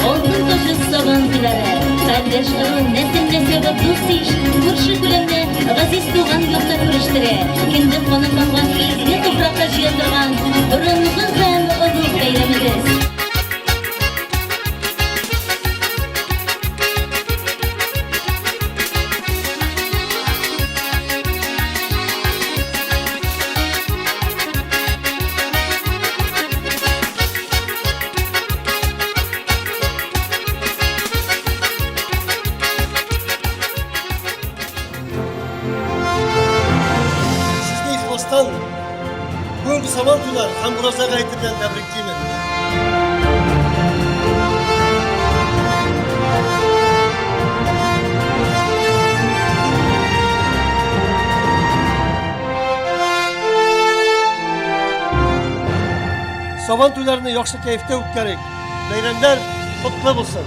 Olgun koşu sabancılara, kardeşlerin nesil-nesebe dost iş, kurşu gülemle, gaziz tuğan yokta kürüştüre, kendi konu kalgan izli toprakta jiyatırgan, burunluğun zan oğul beyremiz. Bugünkü Samantular hem burası gayetinden tebrikliyim. Samantularını yoksa keyifte ukkarık. Bayramlar kutlu olsun.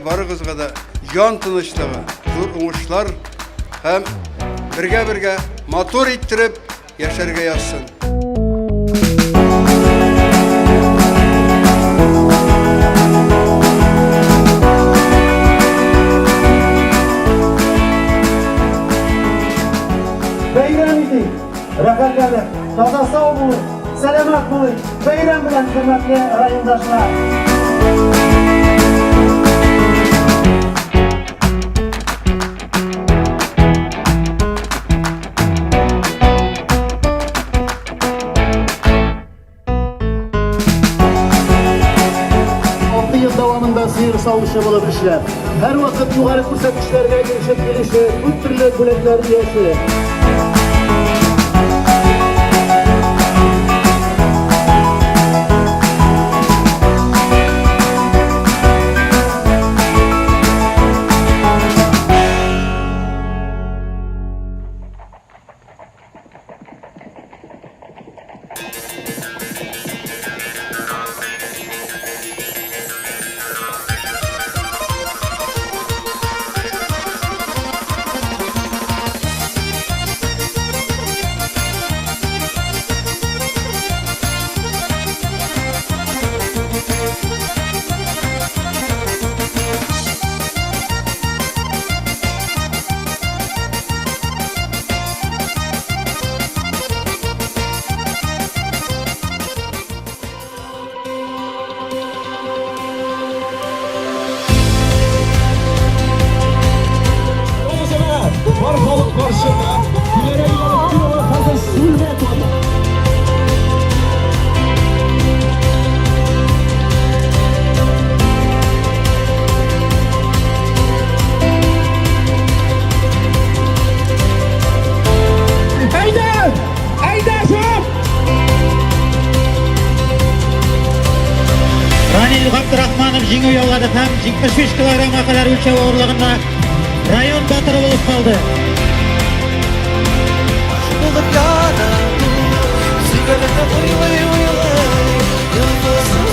Barıgızga da jan tınışlığı, zor uğuşlar hem birge motor ittirip yaşarga yazsın. Bayram idi, rahatladık, taza sağ olun, selamat olun, bayram bilen hürmetli rayondaşlar. Davamında sıyır savuşu bulup işler. Her vakit yukarı ko'rsatkichlarga erishib kelishi, bu turli bo'laklar egasi. Barbalık karşında ileri yanıp bir ola fazla sürmet oldu. Haydi! Haydi şop! Ranil Abdurahmanov жеңүү yo'lladı ham 75 kilogramga qadar o'lchov og'irlig'ida rayon batiri bo'lib qoldi. Bulup yana sigarada uylay yıldızım